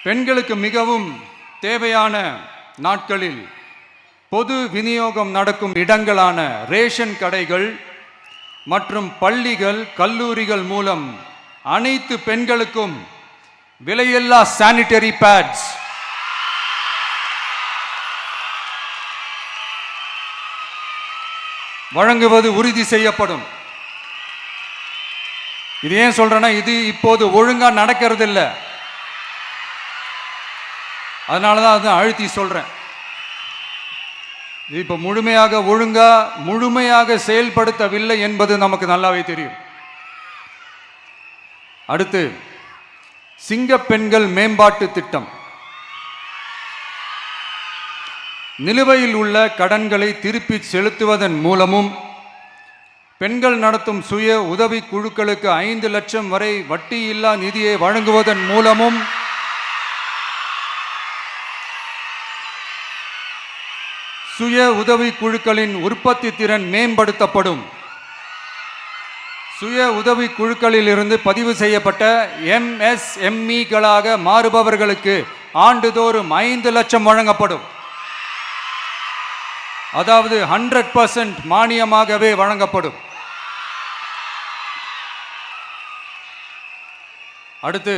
பெண்களுக்கு மிகவும் தேவையான நாட்களில் பொது விநியோகம் நடக்கும் இடங்களான ரேஷன் கடைகள் மற்றும் பள்ளிகள், கல்லூரிகள் மூலம் அனைத்து பெண்களுக்கும் விலையில்லா சானிட்டரி பேட்ஸ் வழங்குவது உறுதி செய்யப்படும். இது ஏன் சொல்றேன்னா, இது இப்போது ஒழுங்கா நடக்கிறது இல்லை. அதனாலதான் அதை அழுத்தி சொல்றேன். இது இப்ப முழுமையாக செயல்படுத்தவில்லை என்பது நமக்கு நல்லாவே தெரியும். அடுத்து, சிங்க பெண்கள் மேம்பாட்டு திட்டம். நிலுவையில் உள்ள கடன்களை திருப்பி செலுத்துவதன் மூலமும் பெண்கள் நடத்தும் சுய உதவி குழுக்களுக்கு 5 லட்சம் வரை வட்டியில்லா நிதியை வழங்குவதன் மூலமும் சுய உதவி குழுக்களின் உற்பத்தி திறன் மேம்படுத்தப்படும். சுய உதவி குழுக்களில் இருந்து பதிவு செய்யப்பட்ட MSMEகளாக மாறுபவர்களுக்கு ஆண்டுதோறும் 5 லட்சம் வழங்கப்படும். அதாவது 100% மானியமாகவே வழங்கப்படும். அடுத்து,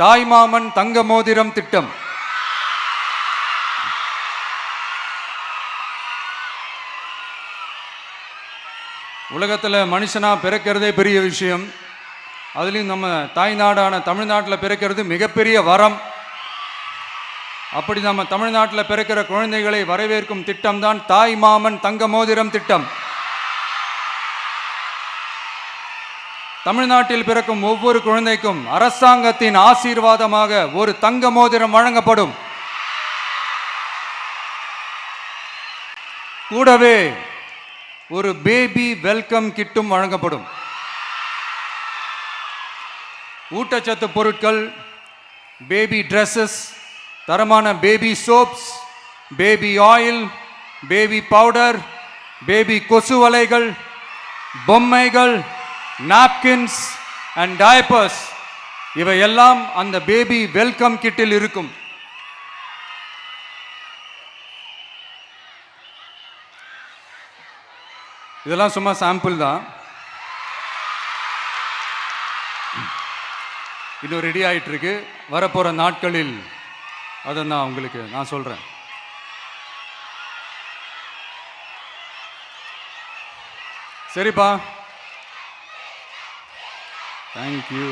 தாய்மாமன் தங்க மோதிரம் திட்டம். உலகத்தில் மனுஷனா பிறக்கிறதே பெரிய விஷயம். அதுலேயும் நம்ம தாய்நாடான தமிழ்நாட்டில் பிறக்கிறது மிகப்பெரிய வரம். அப்படி நம்ம தமிழ்நாட்டில் பிறக்கிற குழந்தைகளை வரவேற்கும் திட்டம் தான் தாய்மாமன் தங்க மோதிரம் திட்டம். தமிழ்நாட்டில் பிறக்கும் ஒவ்வொரு குழந்தைக்கும் அரசாங்கத்தின் ஆசீர்வாதமாக ஒரு தங்க மோதிரம் வழங்கப்படும். கூடவே ஒரு பேபி வெல்கம் கிட்டும் வழங்கப்படும். ஊட்டச்சத்து பொருட்கள், பேபி ட்ரெஸ்ஸஸ், தரமான baby soaps, baby oil, baby powder, baby கொசு வலைகள், பொம்மைகள், நாப்கின்ஸ் அண்ட் டயப்பர்ஸ் இவையெல்லாம் அந்த பேபி வெல்கம் கிட்டில் இருக்கும். இதெல்லாம் சும்மா சாம்பிள் தான். இன்னும் ரெடி ஆயிட்டு இருக்கு. வரப்போற நாட்களில் அதை நான் சொல்றேன். சரிப்பா, தேங்க்யூ.